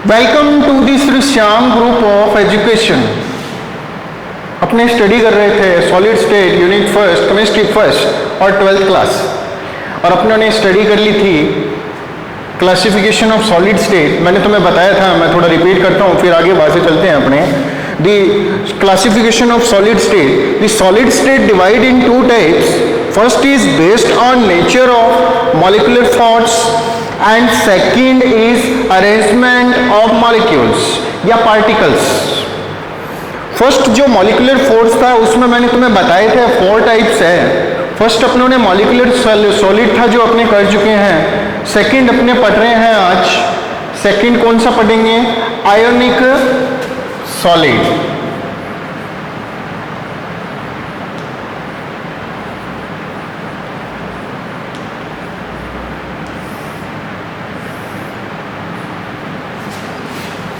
Welcome to the Shri Shyam group of education. अपने study कर रहे थे solid state unit first, chemistry first और 12th क्लास, और अपने ने स्टडी कर ली थी क्लासिफिकेशन ऑफ सॉलिड स्टेट। मैंने तुम्हें बताया था, मैं थोड़ा रिपीट करता हूँ फिर आगे बात से चलते हैं अपने। The classification of solid state, the solid state divide into types. First is based on nature of molecular forms and second is arrangement of molecules या particles। फर्स्ट जो मॉलिक्यूलर फोर्स था उसमें मैंने तुम्हें बताए थे 4 टाइप्स है। First अपनों ने मॉलिक्यूलर सॉलिड था जो अपने कर चुके हैं। सेकंड अपने पढ़ रहे हैं आज। सेकंड कौन सा पढ़ेंगे? Ionic solid.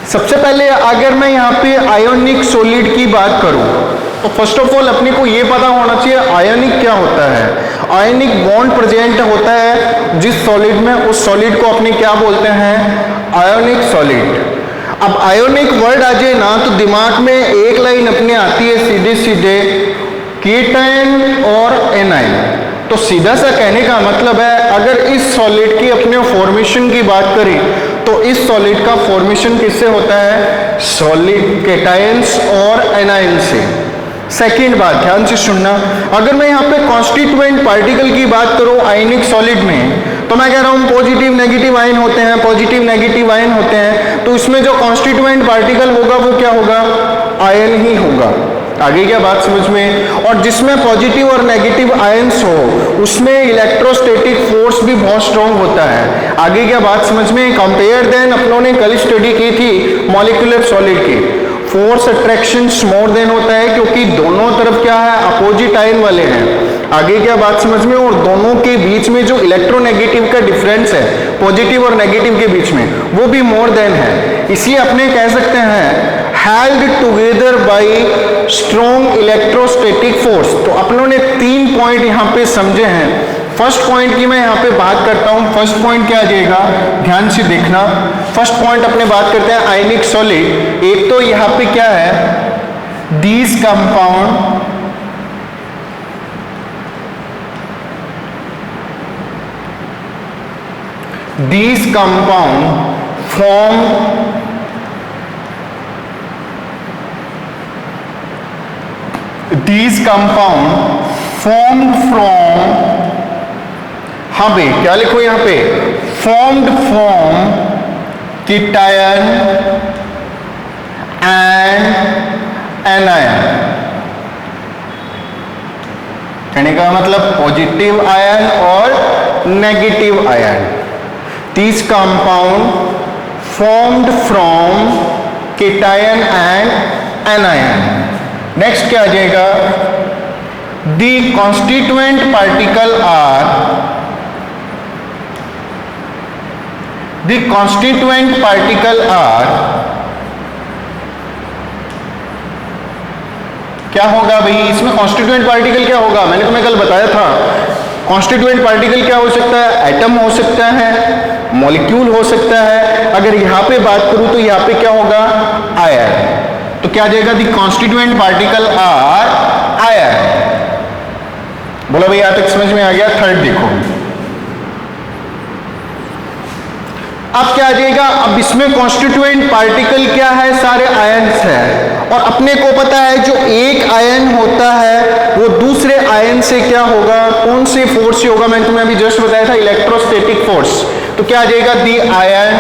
सबसे पहले अगर मैं यहाँ पे आयोनिक सॉलिड की बात करूँ तो फर्स्ट ऑफ ऑल अपने को ये पता होना चाहिए आयोनिक क्या होता है। आयोनिक बॉन्ड प्रेजेंट होता है जिस सॉलिड में, उस सॉलिड को अपने क्या बोलते हैं? Ionic solid. अब आयोनिक वर्ड आ जाए ना तो दिमाग में एक लाइन अपने आती है सीधे सीधे, कीटोन और एनाइन। तो सीधा सा कहने का मतलब है अगर इस सॉलिड की अपने फॉर्मेशन की बात करें तो इस सॉलिड का फॉर्मेशन किससे होता है? सॉलिड केटायंस और एनाइन से। सेकंड बात ध्यान से सुनना, अगर मैं यहाँ पे कॉन्स्टिट्यूएंट पार्टिकल की बात करूँ आयनिक सॉलिड में तो मैं कह रहा हूँ पॉजिटिव नेगेटिव आयन होते हैं, पॉजिटिव नेगेटिव आयन होते हैं। तो इसमें जो कॉन्स्टिट्यूएंट पार्टिकल होगा वो क्या होगा? आयन ही होगा। आगे क्या बात समझ में? और जिसमें पॉजिटिव और नेगेटिव आयंस हो उसमें इलेक्ट्रोस्टैटिक फोर्स भी बहुत स्ट्रॉन्ग होता है। आगे क्या बात समझ में? कंपेयर देन अपनों ने कल स्टडी की थी मॉलिक्यूलर सॉलिड की। फोर्स अट्रैक्शन मोर देन होता है क्योंकि दोनों तरफ क्या है? अपोजिट आयन वाले हैं। आगे क्या बात समझ में? और दोनों के बीच में जो इलेक्ट्रोनेगेटिव का डिफरेंस है पॉजिटिव और नेगेटिव के बीच में वो भी मोर देन है। इसलिए अपने कह सकते हैं held together by strong electrostatic force। तो अपनों ने 3 पॉइंट यहाँ पे समझे हैं। फर्स्ट पॉइंट की मैं यहाँ पे बात करता हूँ। फर्स्ट पॉइंट क्या आ जाएगा? ध्यान से देखना। फर्स्ट पॉइंट अपने बात करते हैं आयनिक सॉलिड। एक तो यहाँ पे क्या है? these compound form these compound formed from, हाँ भाई क्या लिखो यहाँ पे? formed from cation and anion। कहने का मतलब पॉजिटिव आयन और negative ion. these compound formed from cation and anion। Next क्या आ जाएगा? The constituent particle are, the constituent particle are क्या होगा भाई? इसमें कॉन्स्टिट्यूएंट पार्टिकल क्या होगा? मैंने तुम्हें कल बताया था कॉन्स्टिट्यूएंट पार्टिकल क्या हो सकता है? एटम हो सकता है, मॉलिक्यूल हो सकता है। अगर यहां पे बात करूं तो यहां पे क्या होगा? आयन। तो क्या आ जाएगा? The constituent particle are ion. बोलो भाई यहां तक समझ में आ गया? थर्ड देखो, अब क्या आ जाएगा? अब इसमें कॉन्स्टिट्यूएंट पार्टिकल क्या है? सारे आयन्स है। और अपने को पता है जो एक आयन होता है वो दूसरे आयन से क्या होगा? कौन से फोर्स से होगा? मैंने तुम्हें अभी जस्ट बताया था इलेक्ट्रोस्टैटिक फोर्स। तो क्या आ जाएगा? दी ion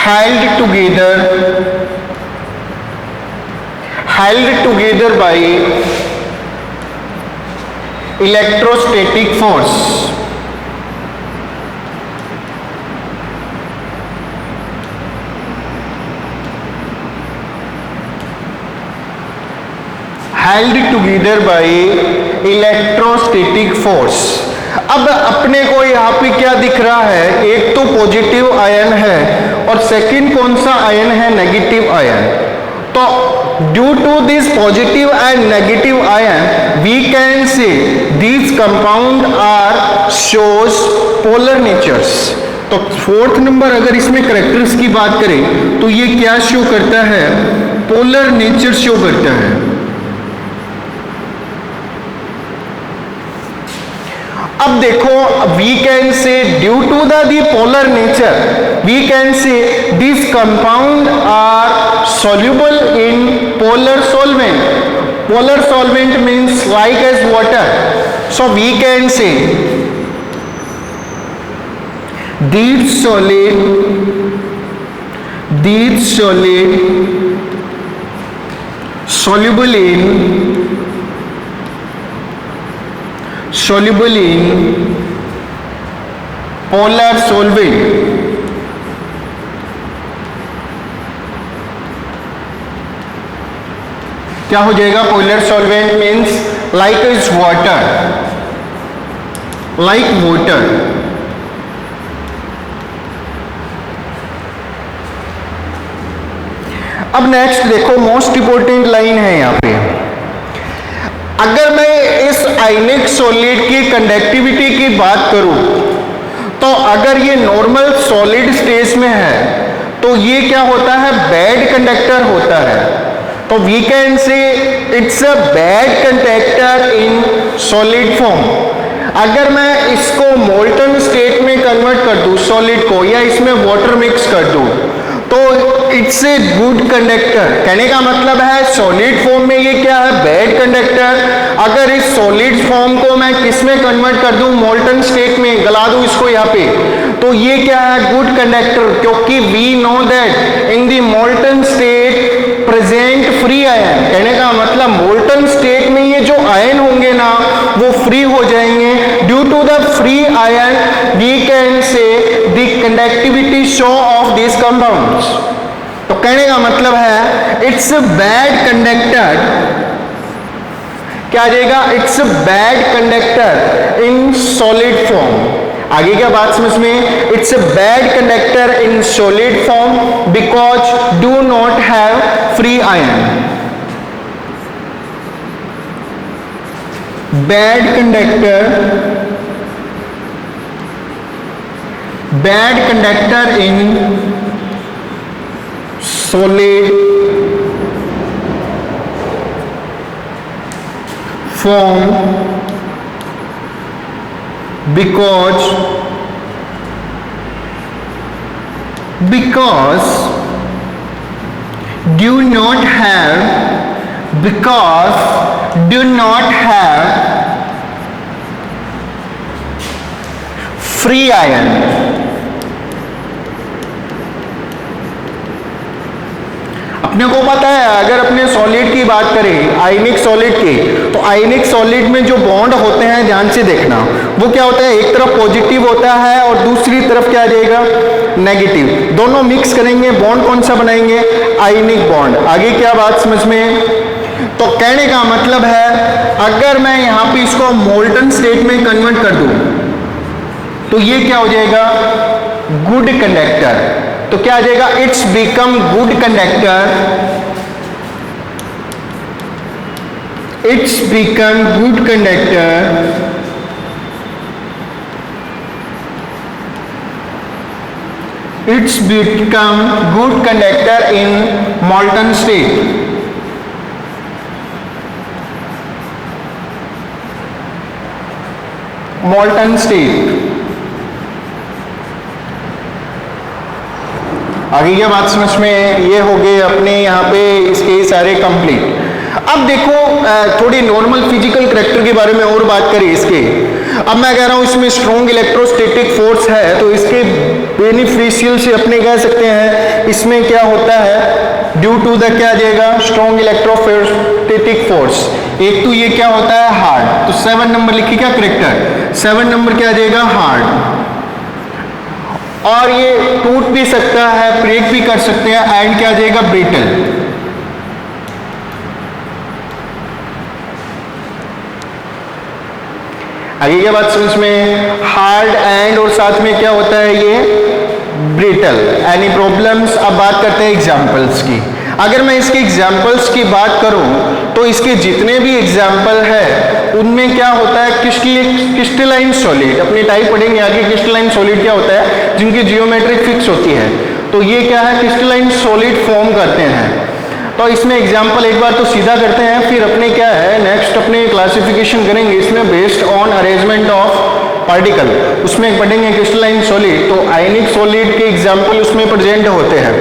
held together by electrostatic force। held together by electrostatic force। अब अपने को यहाँ पे क्या दिख रहा है? एक तो पॉजिटिव आयन है और सेकंड कौन सा आयन है? Negative ion. तो due to this positive and negative ion we can say these compound are shows polar natures। तो फोर्थ नंबर अगर इसमें करेक्टर्स की बात करें तो ये क्या शो करता है, पोलर नेचर शो करता है। अब देखो we can say due to the polar nature we can say these compound are soluble in polar solvent। polar solvent means like as water, so we can say these solid soluble in polar solvent। क्या हो जाएगा, polar solvent means like is water, like water. अब next देखो, most important line है यहां पे। अगर मैं इस आयनिक सॉलिड की कंडक्टिविटी की बात करूं तो अगर ये नॉर्मल सॉलिड स्टेज में है तो ये क्या होता है, बैड कंडक्टर होता है। तो we can say it's a bad conductor in solid form. अगर मैं इसको मोल्टन स्टेट में कन्वर्ट कर दूं सॉलिड को, या इसमें वाटर मिक्स कर दूं, तो इट्स ए गुड कंडक्टर। कहने का मतलब है सॉलिड फॉर्म में ये क्या है, बैड कंडक्टर। अगर इस सॉलिड फॉर्म को मैं किस में कन्वर्ट कर दूं, मोल्टन स्टेट में गला दूं इसको यहाँ पे, तो ये क्या है, गुड कंडक्टर। क्योंकि we know that in the molten state present free ion. कहने का मतलब मोल्टन स्टेट में ये जो आयन होंगे ना वो फ्री हो जाएंगे। Due to the free ion we can say the conductivity show of this compounds. तो कहने का मतलब है इट्स अ बैड कंडक्टर। क्या आ जाएगा, it's a bad conductor in solid form. आगे क्या बात समझ में, it's a bad conductor in solid form because do not have free ion. Bad conductor in solid form because do not have free ion। अपने को पता है अगर अपने सॉलिड की बात करें, आयनिक सॉलिड की, तो आयनिक सॉलिड में जो बॉन्ड होते हैं ध्यान से देखना, वो क्या होता है, एक तरफ पॉजिटिव होता है और दूसरी तरफ क्या आ जाएगा, नेगेटिव। दोनों मिक्स करेंगे, बॉन्ड कौन सा बनाएंगे, आयनिक बॉन्ड। आगे क्या बात समझ में, तो कहने का मतलब है अगर मैं यहां पे इसको मोल्टन स्टेट में कन्वर्ट कर दूं तो ये क्या हो जाएगा, गुड कंडक्टर। तो क्या आ जाएगा, it's become good conductor, it's become good conductor it's become good conductor in molten state. Molten state. आगे क्या बात समझ में, ये हो गए अपने यहाँ पे इसके सारे कंप्लीट। अब देखो थोड़ी नॉर्मल फिजिकल करैक्टर के बारे में और बात करें इसके। अब मैं कह रहा हूँ इसमें स्ट्रॉन्ग इलेक्ट्रोस्टैटिक फोर्स है, तो इसके बेनिफिशियल से अपने कह सकते हैं इसमें क्या होता है, ड्यू टू द क्या आ जाएगा, स्ट्रॉन्ग इलेक्ट्रोस्टैटिक फोर्स। एक तो ये क्या होता है, हार्ड। तो 7 नंबर लिखिए क्या करैक्टर, 7 नंबर क्या आ जाएगा, हार्ड। और ये टूट भी सकता है, ब्रेक भी कर सकते हैं, एंड क्या आ जाएगा, ब्रिटल। आगे क्या बात समझ में, हार्ड एंड और साथ में क्या होता है, ये ब्रिटल। Any problems. अब बात करते हैं एग्जांपल्स की। अगर मैं इसके एग्जांपल्स की बात करूं तो इसके जितने भी एग्जांपल है उनमें क्या होता है, क्रिस्टलाइन सॉलिड, अपनी टाइप पढ़ेंगे आगे। क्रिस्टलाइन सॉलिड क्या होता है, जिनकी जियोमेट्रिक फिक्स होती है, तो ये क्या है, क्रिस्टलाइन सॉलिड फॉर्म करते हैं। तो इसमें एग्जांपल एक बार तो सीधा करते हैं, फिर अपने क्या है नेक्स्ट अपने क्लासिफिकेशन करेंगे इसमें based on arrangement of particle, उसमें पढ़ेंगे क्रिस्टलाइन सॉलिड। तो आयनिक सॉलिड के एग्जांपल उसमें प्रेजेंट होते हैं।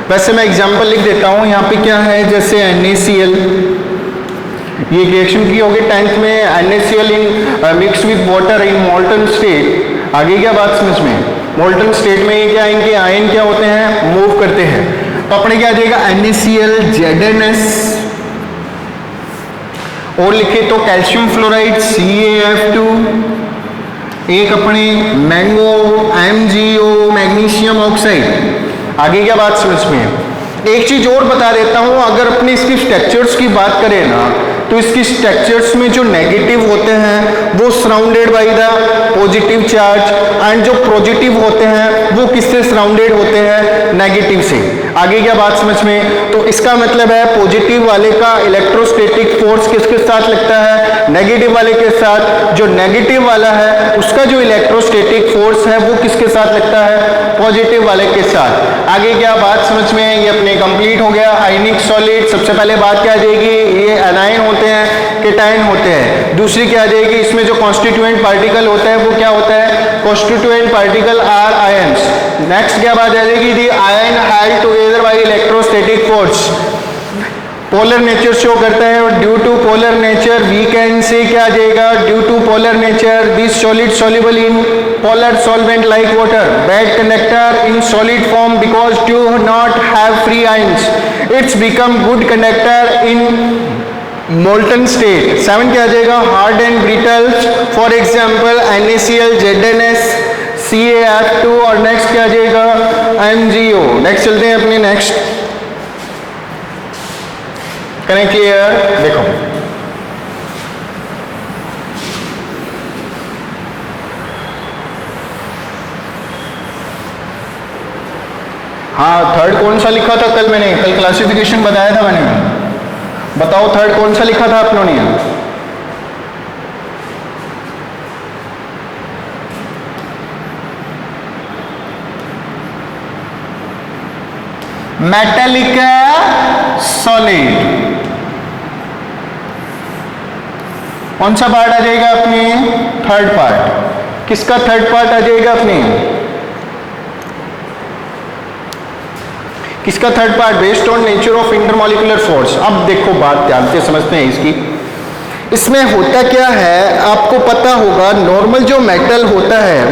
वैसे मैं एग्जांपल लिख देता हूँ यहाँ पे, क्या है जैसे NaCl, ये रिएक्शन की होगी 10th में, NaCl in mix with water in molten state. आगे क्या बात समझ में, मोल्टन स्टेट में ये क्या, इनके आयन क्या होते हैं, मूव करते हैं। तो अपने क्या आ जाएगा NaCl ZnS, और लिखे तो कैल्शियम फ्लोराइड CaF2, एक अपने मैंगो MgO मैग्नीशियम ऑक्साइड। आगे क्या बात समझ में। एक चीज और बता देता हूं, अगर अपने इसकी स्ट्रक्चर्स की बात करें ना, तो इसकी स्ट्रक्चर्स में जो नेगेटिव होते हैं वो surrounded by the positive charge, and जो पॉजिटिव होते हैं वो किससे सराउंडेड होते हैं, नेगेटिव से। आगे क्या बात समझ में। तो इसका मतलब है पॉजिटिव वाले का इलेक्ट्रोस्टैटिक फोर्स किसके साथ लगता है, नेगेटिव वाले के साथ। जो नेगेटिव वाला है उसका जो इलेक्ट्रोस्टैटिक फोर्स है वो किसके साथ लगता है, पॉजिटिव वाले के साथ। आगे क्या बात समझ में, ये अपने कंप्लीट हो गया आयनिक सॉलिड। सबसे पहले बात क्या आ जाएगी, ये एनायन होते हैं, केटायन होते हैं। दूसरी क्या आ जाएगी, इसमें जो कॉन्स्टिट्यूएंट पार्टिकल होता है वो क्या होता है, constituent particle are ions. Next क्या बात आ जाएगी, the ion held together by electrostatic force, polar nature show करता है। और due to polar nature we can say क्या आ जाएगा, due to polar nature this solid soluble in polar solvent like water, bad conductor in solid form because do not have free ions, it's become good conductor in molten state. 7 क्या आ जाएगा, hard and brittle, for example NaCl ZnS CaF2, और next क्या आ जाएगा MgO। Next चलते हैं अपने नेक्स्ट, करें क्लियर। देखो हाँ, थर्ड कौन सा लिखा था कल मैंने, कल क्लासिफिकेशन बताया था मैंने, बताओ थर्ड कौन सा लिखा था आप लोगों ने। मेटालिक सॉलिड, कौन सा पार्ट आ जाएगा अपने, थर्ड पार्ट। किसका थर्ड पार्ट आ जाएगा अपने, किसका third part, based on nature of intermolecular force. अब देखो बात ध्यान से समझते हैं इसकी। इसमें होता क्या है, आपको पता होगा नॉर्मल जो मेटल होता है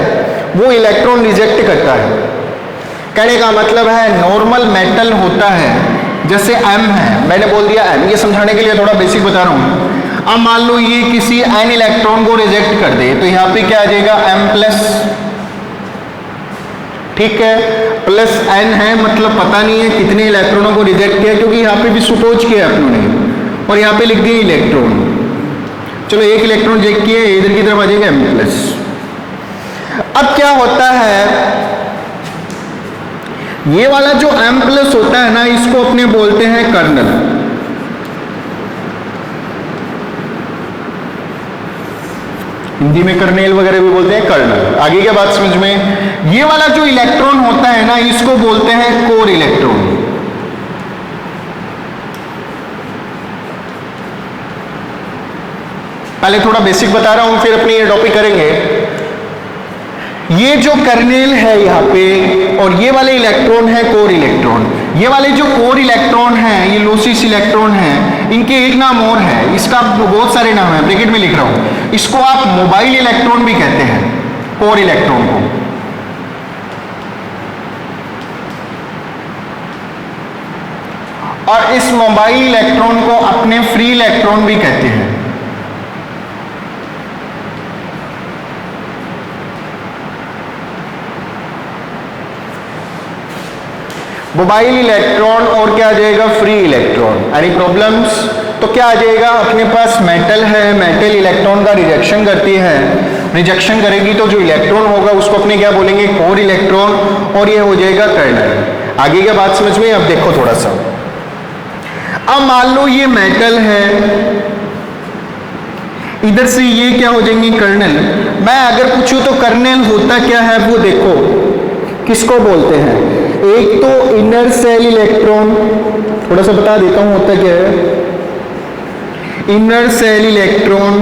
वो इलेक्ट्रॉन रिजेक्ट करता है। कहने का मतलब है नॉर्मल मेटल होता है, जैसे M है, मैंने बोल दिया M, ये समझाने के लिए थोड़ा बेसिक बता रहा हूं। अब मान लो ये किसी N इलेक्ट्रॉन को रिजेक्ट कर दे, तो यहाँ पे क्या आ जाएगा M+, ठीक है, प्लस N है, मतलब पता नहीं है कितने इलेक्ट्रॉनों को रिजेक्ट किया, क्योंकि यहाँ पे भी सुपोज किया अपनों ने, और यहाँ पे लिख दिए इलेक्ट्रॉन। चलो एक इलेक्ट्रॉन रिजेक्ट किए, इधर की तरफ आ जाएगा M+। अब क्या होता है, ये वाला जो M+ होता है ना, इसको अपने बोलते हैं कर्नल। हिंदी में कर्नेल वगैरह भी बोलते हैं, कर्नल। आगे क्या बात समझ में, ये वाला जो इलेक्ट्रॉन होता है ना, इसको बोलते हैं कोर इलेक्ट्रॉन। पहले थोड़ा बेसिक बता रहा हूं, फिर अपनी ये टॉपिक करेंगे। ये जो कर्नेल है यहाँ पे, और ये वाले इलेक्ट्रॉन है कोर इलेक्ट्रॉन। ये वाले जो कोर इलेक्ट्रॉन हैं, ये लोसिस इलेक्ट्रॉन हैं, इनके एक नाम और है, इसका बहुत सारे नाम है, ब्रैकेट में लिख रहा हूं। इसको आप मोबाइल इलेक्ट्रॉन भी कहते हैं, कोर इलेक्ट्रॉन को। और इस मोबाइल इलेक्ट्रॉन को अपने फ्री इलेक्ट्रॉन भी कहते हैं। मोबाइल इलेक्ट्रॉन और क्या आ जाएगा, फ्री इलेक्ट्रॉन। एनी प्रॉब्लम्स, तो क्या आ जाएगा, अपने पास मेटल है, मेटल इलेक्ट्रॉन का रिजेक्शन करती है, रिजेक्शन करेगी तो जो इलेक्ट्रॉन होगा उसको अपने क्या बोलेंगे, कोर इलेक्ट्रॉन, और ये हो जाएगा कर्नल। आगे क्या बात समझ में। अब देखो थोड़ा सा, अब मान लो ये मेटल है, इधर से ये क्या हो जाएंगे कर्नल। मैं अगर पूछूं तो कर्नल होता क्या है वो देखो, किसको बोलते हैं। एक तो इनर सेल इलेक्ट्रॉन, थोड़ा सा बता देता हूं होता क्या है। Inner cell electron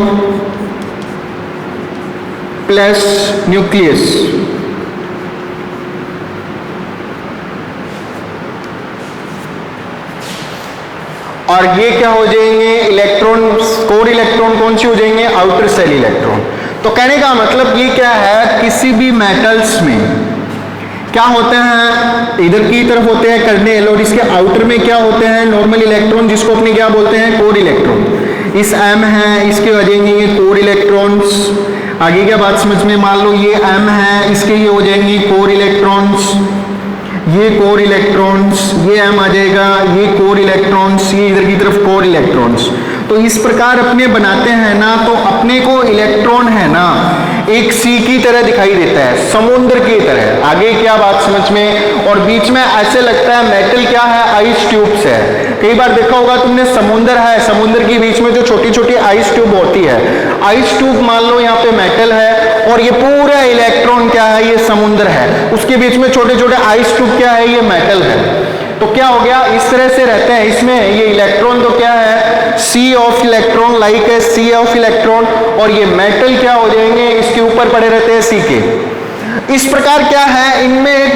plus nucleus, और ये क्या हो जाएंगे इलेक्ट्रॉन, कोर इलेक्ट्रॉन कौन सी हो जाएंगे, आउटर सेल इलेक्ट्रॉन। तो कहने का मतलब ये क्या है, किसी भी मेटल्स में क्या होते हैं, इधर की तरफ होते हैं कर्नेल, और इसके आउटर में क्या होते हैं नॉर्मल इलेक्ट्रॉन, जिसको अपने क्या बोलते हैं कोर इलेक्ट्रॉन। इस एम है, इसके हो जाएंगे ये कोर इलेक्ट्रॉन्स। आगे क्या बात समझ में, मान लो ये एम है, इसके ये हो जाएंगे कोर इलेक्ट्रॉन्स, ये कोर इलेक्ट्रॉन्स, ये एम आ जाएगा, ये कोर इलेक्ट्रॉन्स, ये इधर की तरफ कोर इलेक्ट्रॉन्स। तो इस प्रकार अपने बनाते हैं ना, तो अपने को इलेक्ट्रॉन है ना एक सी की तरह दिखाई देता है, समुद्र की तरह। आगे क्या बात समझ में, और बीच में ऐसे लगता है मेटल क्या है, आइस ट्यूब्स है। कई बार देखा होगा तुमने, समुद्र है, समुद्र के बीच में जो छोटी छोटी आइस ट्यूब होती है, आइस ट्यूब मान लो यहाँ पे मेटल है, और ये पूरा इलेक्ट्रॉन क्या है, ये समुद्र है, उसके बीच में छोटे छोटे आइस ट्यूब क्या है, ये मेटल है। तो क्या हो गया, इस तरह से रहते हैं इसमें ये इलेक्ट्रॉन, तो क्या है सी ऑफ इलेक्ट्रॉन, लाइक है सी ऑफ इलेक्ट्रॉन, और ये मेटल क्या हो जाएंगे, इसके ऊपर पड़े रहते हैं सी के। इस प्रकार क्या है, इनमें एक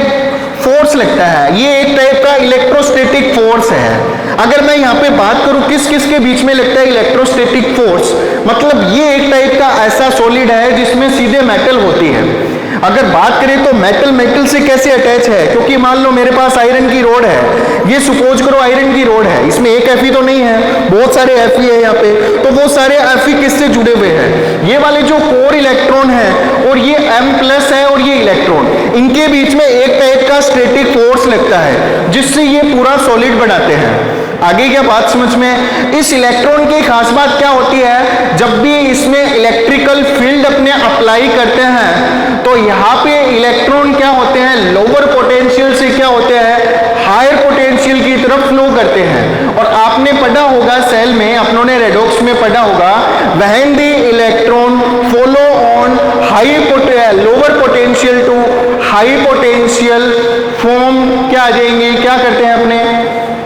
फोर्स लगता है, ये एक टाइप का इलेक्ट्रोस्टैटिक फोर्स है। अगर मैं यहाँ पे बात करूं किस किस के बीच में लगता है इलेक्ट्रोस्टैटिक फोर्स, मतलब ये एक टाइप का ऐसा सॉलिड है जिसमें सीधे मेटल होती है। अगर बात करें तो मेटल मेटल से कैसे अटैच है, क्योंकि मान लो मेरे पास आयरन की रोड है, ये सपोज करो आयरन की रोड है, इसमें एक एफई तो नहीं है, बहुत सारे एफई है यहाँ पे, तो वो सारे एफई किससे जुड़े हुए हैं, ये वाले जो कोर इलेक्ट्रॉन है, और ये M प्लस है, और ये इलेक्ट्रॉन, इनके बीच में एक टाइप का स्टैटिक फोर्स लगता है, जिससे ये पूरा सॉलिड बनाते हैं। आगे क्या बात समझ में, इस इलेक्ट्रॉन की खास बात क्या होती है, जब भी इसमें इलेक्ट्रिकल फील्ड अपने अप्लाई करते हैं, तो यहाँ पे इलेक्ट्रॉन क्या होते हैं, लोअर पोटेंशियल से क्या होते हैं, हायर पोटेंशियल की तरफ फ्लो करते हैं। और आपने पढ़ा होगा सेल में, अपनों ने रेडॉक्स में पढ़ा होगा, when the electron follow on lower potential to high potential form क्या आ जाएंगे, क्या करते हैं अपने,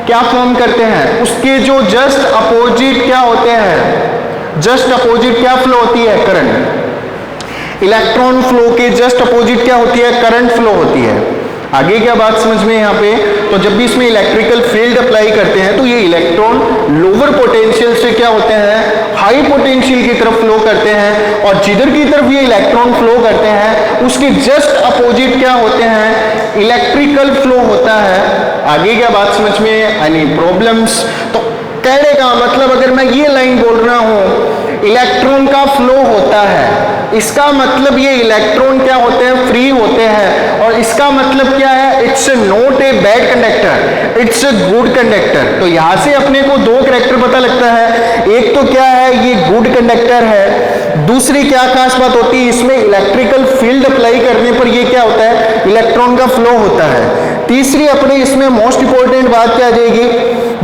क्या फॉर्म करते हैं, उसके जो जस्ट अपोजिट क्या होते हैं, जस्ट अपोजिट क्या फ्लो होती है, करंट। इलेक्ट्रॉन फ्लो के जस्ट अपोजिट क्या होती है, करंट फ्लो होती है। आगे क्या बात समझ में यहाँ पे, तो जब भी इसमें इलेक्ट्रिकल फील्ड अप्लाई करते हैं, तो ये इलेक्ट्रॉन लोअर पोटेंशियल से क्या होते हैं, हाई पोटेंशियल की तरफ फ्लो करते हैं, और जिधर की तरफ ये इलेक्ट्रॉन फ्लो करते हैं उसके जस्ट अपोजिट क्या होते हैं, इलेक्ट्रिकल फ्लो होता है। आगे क्या बात समझ में, एनी प्रॉब्लम्स। तो कहने का मतलब अगर मैं ये लाइन बोल रहा हूं इलेक्ट्रॉन का फ्लो होता है, इसका मतलब ये इलेक्ट्रॉन क्या होते हैं, फ्री होते हैं, और इसका मतलब क्या है, it's not a bad conductor, it's a good conductor. तो यहां से अपने को दो कैरेक्टर पता लगता है, एक तो क्या है ये गुड कंडक्टर है, दूसरी क्या खास बात होती है, इसमें इलेक्ट्रिकल फील्ड अप्लाई करने पर ये क्या होता है, इलेक्ट्रॉन का फ्लो होता है। तीसरी अपने इसमें मोस्ट इंपॉर्टेंट बात क्या आ जाएगी,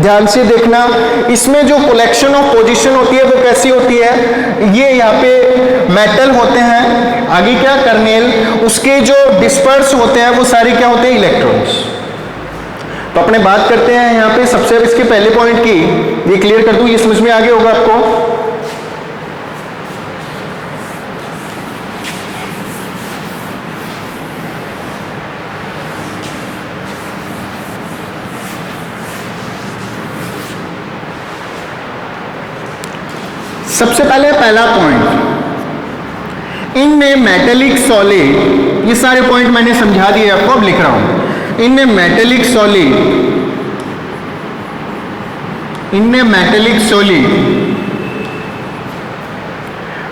ध्यान से देखना, इसमें जो कलेक्शन ऑफ पोजीशन होती है वो कैसी होती है, ये यहाँ पे मेटल होते हैं, आगे क्या कर्नेल, उसके जो डिस्पर्स होते हैं वो सारे क्या होते हैं, इलेक्ट्रॉन्स। तो अपने बात करते हैं यहाँ पे सबसे इसके पहले पॉइंट की, ये क्लियर कर दूं, ये समझ में आ गया होगा आपको। सबसे पहले पहला पॉइंट, इनमें मेटेलिक सॉलिड, ये सारे पॉइंट मैंने समझा दिए आपको, अब लिख रहा हूं, इनमें मेटेलिक सॉलिड, इनमें metallic solid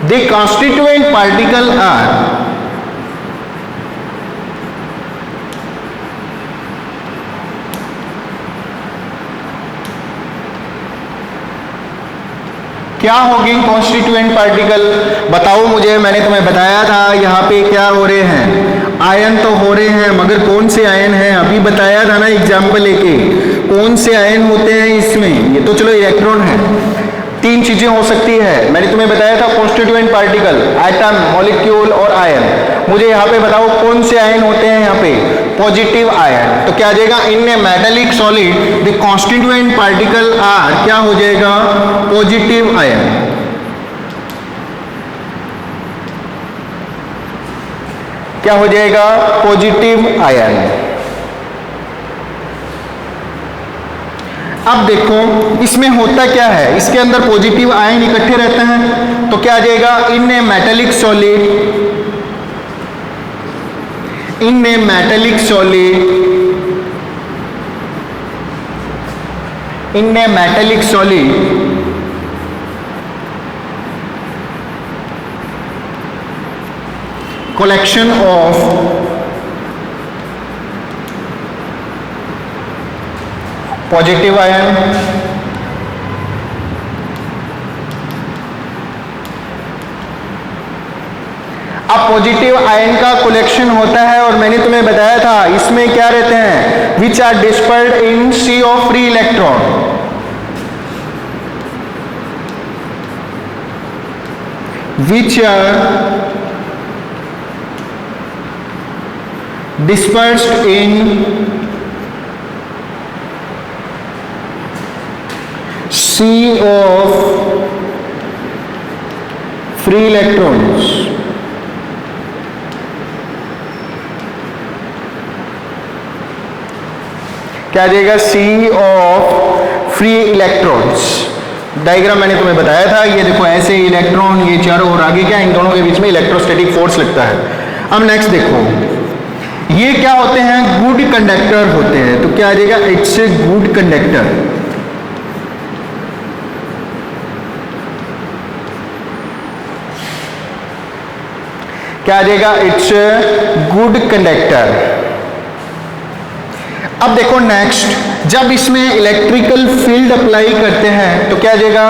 the constituent particle are क्या होगी कॉन्स्टिट्यूएंट पार्टिकल, बताओ मुझे। मैंने तुम्हें बताया था यहाँ पे क्या हो रहे हैं, आयन तो हो रहे हैं, मगर कौन से आयन हैं, अभी बताया था ना एग्जाम्पल लेके, कौन से आयन होते हैं इसमें, ये तो चलो इलेक्ट्रॉन है, तीन चीजें हो सकती है, मैंने तुम्हें बताया था कॉन्स्टिट्यूएंट पार्टिकल, एटम, मॉलिक्यूल और आयन। मुझे यहाँ पे बताओ कौन से आयन होते हैं यहाँ पे, पॉजिटिव आयन। तो क्या आ जाएगा, in a metallic solid the constituent particle are, क्या हो जाएगा, पॉजिटिव आयन। क्या हो जाएगा, पॉजिटिव आयन। अब देखो इसमें होता क्या है, इसके अंदर पॉजिटिव आयन इकट्ठे रहते हैं, तो क्या आ जाएगा, in a metallic solid, in a metallic solid, in a metallic solid collection of positive ion, अब पॉजिटिव आयन का कलेक्शन होता है और मैंने तुम्हें बताया था इसमें क्या रहते हैं, which are dispersed in sea of free electron, which are dispersed in sea of free electrons. क्या आ जाएगा, सी ऑफ फ्री इलेक्ट्रॉन्स। डायग्राम मैंने तुम्हें बताया था, ये देखो ऐसे इलेक्ट्रॉन, ये चारों और आगे क्या, इन दोनों के बीच में इलेक्ट्रोस्टैटिक फोर्स लगता है। अब नेक्स्ट देखो, ये क्या होते हैं, गुड कंडक्टर होते हैं, तो क्या आ जाएगा, इट्स ए गुड कंडक्टर। क्या आ जाएगा, इट्स ए गुड कंडक्टर। अब देखो नेक्स्ट, जब इसमें इलेक्ट्रिकल फील्ड अप्लाई करते हैं तो क्या आ जाएगा,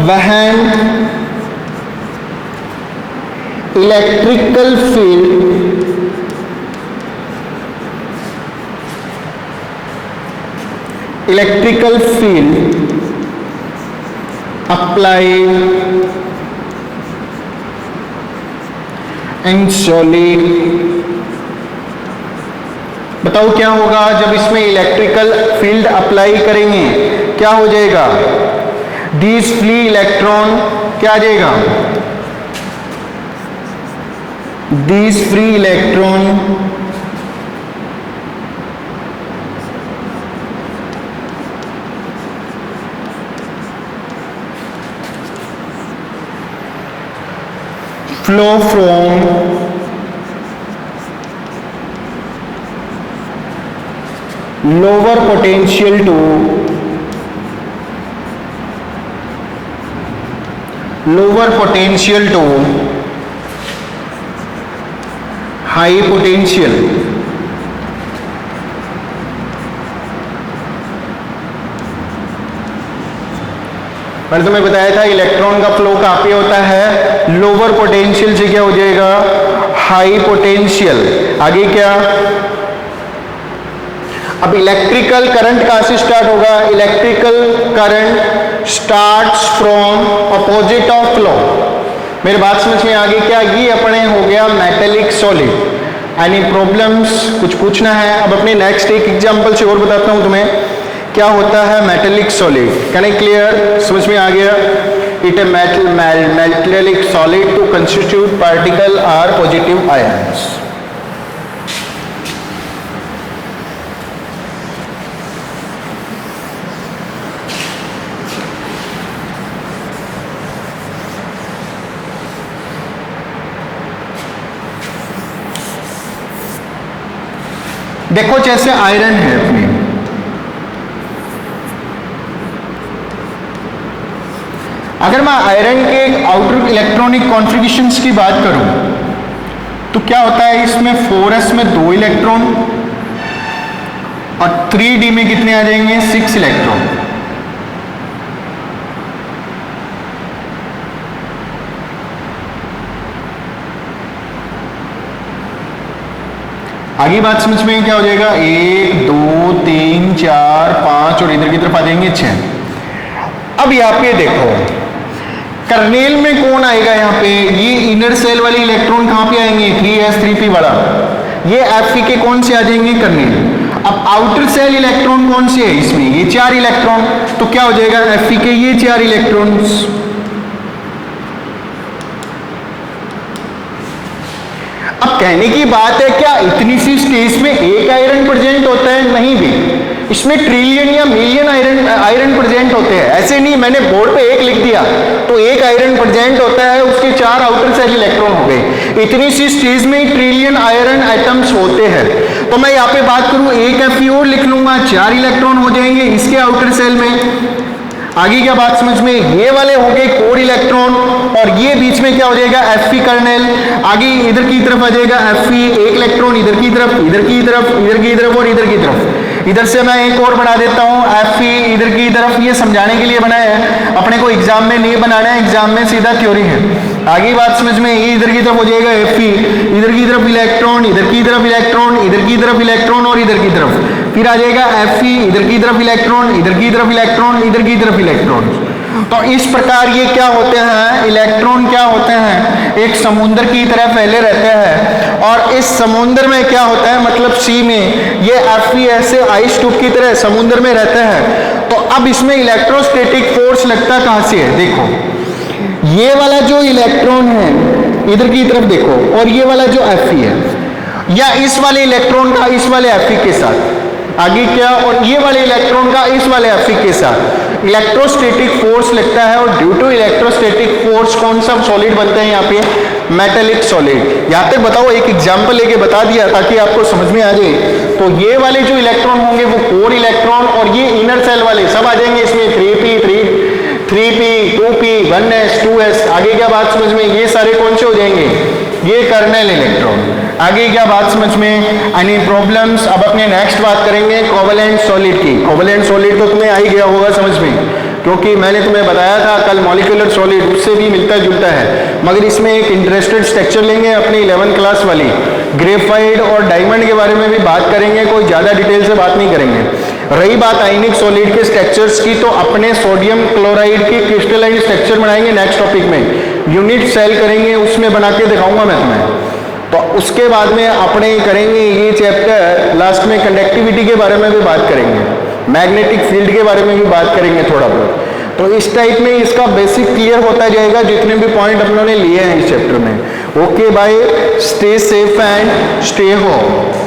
when electrical field applied in solid, बताओ क्या होगा जब इसमें इलेक्ट्रिकल फील्ड अप्लाई करेंगे, क्या हो जाएगा, दिस फ्री इलेक्ट्रॉन, क्या आ जाएगा, this free electron flow from lower potential to high potential। मैंने तुम्हें बताया था इलेक्ट्रॉन का फ्लो कहाँ पे होता है, लोअर पोटेंशियल से क्या हो जाएगा, हाई पोटेंशियल। आगे क्या, अब इलेक्ट्रिकल करंट कहाँ से स्टार्ट होगा, electrical current starts from opposite of flow. मेरी बात समझ में आ गई क्या, ये अपने हो गया मेटेलिक सॉलिड। एनी प्रॉब्लम्स, कुछ पूछना है? अब अपने नेक्स्ट एक एग्जांपल से और बताता हूं तुम्हें क्या होता है metallic solid. Can I clear, समझ में आ गया? It a metallic solid to constitute particle are positive ions. देखो जैसे आयरन है अपनी, अगर मैं आयरन के आउटर इलेक्ट्रॉनिक कॉन्फ़िगरेशंस की बात करूं तो क्या होता है, इसमें 4s में 2 इलेक्ट्रॉन और 3d में कितने आ जाएंगे, 6 इलेक्ट्रॉन। आगे बात समझ में क्या हो जाएगा, 1 2 3 4 5 और इधर की तरफ आ जाएंगे 6। अब यहाँ पे देखो कर्नेल में कौन आएगा यहाँ पे, ये इनर सेल वाले इलेक्ट्रॉन कहाँ पे आएंगे, 3s3p वाला, ये Fe के कौन से आ जाएंगे, कर्नेल। अब आउटर सेल इलेक्ट्रॉन कौन से है इसमें, ये 4 इलेक्ट्रॉन, तो क्या हो जाएगा Fe के ये 4 इलेक्ट्रॉन्स। अब कहने की बात है क्या इतनी सी स्टेज में एक आयरन प्रेजेंट होता है, नहीं भी, इसमें ट्रिलियन या मिलियन आयरन प्रेजेंट होते हैं। ऐसे नहीं मैंने बोर्ड पे एक लिख दिया तो एक आयरन प्रेजेंट होता है, उसके 4 आउटर सेल इलेक्ट्रॉन हो गए। इतनी सी स्टेज में ट्रिलियन आयरन एटम्स होते हैं। तो मैं यहाँ पे बात करूं एक Fe और लिख लूंगा, 4 इलेक्ट्रॉन हो जाएंगे इसके आउटर सेल में। आगे क्या बात समझ में, ये वाले हो गए कोर इलेक्ट्रॉन और ये बीच में क्या हो जाएगा Fe कर्नेल। आगे इधर की तरफ आ जाएगा Fe, एक इलेक्ट्रॉन इधर की तरफ, इधर की तरफ, इधर की तरफ और इधर की तरफ। इधर से मैं एक और बना देता हूँ Fe इधर की तरफ, ये समझाने के लिए बनाया है, अपने को एग्जाम में नहीं बनाना है, एग्जाम में सीधा थ्योरी है। आगे बात समझ में, ये इधर की तरफ हो जाएगा Fe, इधर की तरफ इलेक्ट्रॉन, इधर की तरफ इलेक्ट्रॉन, इधर की तरफ इलेक्ट्रॉन और इधर की तरफ, फिर आ जाएगा Fe, इधर की तरफ इलेक्ट्रॉन, इधर की तरफ इलेक्ट्रॉन, इधर की तरफ इलेक्ट्रॉन। तो इस प्रकार ये क्या होते हैं, इलेक्ट्रॉन क्या होते हैं, एक समुद्र की तरह फैले रहते हैं। और इस समुद्र में क्या होता है, मतलब सी में ये Fe ऐसे आइस ट्यूब की तरह समुद्र में रहते हैं। तो अब इसमें इलेक्ट्रोस्टैटिक फोर्स लगता कहां से है, देखो ये वाला जो इलेक्ट्रॉन है इधर की तरफ देखो, और ये वाला जो Fe है, या इस वाले इलेक्ट्रॉन का इस वाले Fe के साथ, आगे क्या, और ये वाले इलेक्ट्रॉन का इस वाले Fe के साथ इलेक्ट्रोस्टैटिक फोर्स लगता है। और ड्यू टू इलेक्ट्रोस्टैटिक फोर्स कौन सा सॉलिड बनते हैं यहाँ पे, मेटेलिक सॉलिड। यहाँ तक बताओ, एक एग्जांपल लेके बता दिया ताकि आपको समझ में आ जाए। तो ये वाले जो इलेक्ट्रॉन होंगे वो कोर इलेक्ट्रॉन, और ये इनर सेल वाले सब आ जाएंगे इसमें, 3p 2p 1s 2s। आगे क्या बात समझ में, ये सारे कौन से हो जाएंगे, ये कर्नेल इलेक्ट्रॉन। आगे क्या बात समझ में, एनी प्रॉब्लम्स। अब अपने नेक्स्ट बात करेंगे कोवेलेंट सॉलिड की। कोवेलेंट सॉलिड तो तुम्हें आ ही गया होगा समझ में, क्योंकि मैंने तुम्हें बताया था कल मॉलिक्यूलर सॉलिड उससे भी मिलता जुलता है, मगर इसमें एक इंटरेस्टेड स्ट्रक्चर लेंगे अपनी 11th क्लास वाली, ग्रेफाइट और डायमंड के बारे में भी बात करेंगे, कोई ज़्यादा डिटेल से बात नहीं करेंगे। रही बात आयनिक सॉलिड के स्ट्रक्चर्स की, तो अपने सोडियम क्लोराइड की क्रिस्टलाइन स्ट्रक्चर बनाएंगे नेक्स्ट टॉपिक में, यूनिट सेल करेंगे, उसमें बना के दिखाऊंगा मैं तुम्हें। तो उसके बाद में अपने करेंगे ये चैप्टर, लास्ट में कंडक्टिविटी के बारे में भी बात करेंगे, मैग्नेटिक फील्ड के बारे में भी बात करेंगे थोड़ा बहुत। तो इस टाइप में इसका बेसिक क्लियर होता जाएगा जितने भी पॉइंट अपनों ने लिए हैं इस चैप्टर में। Okay bye, stay safe and stay home.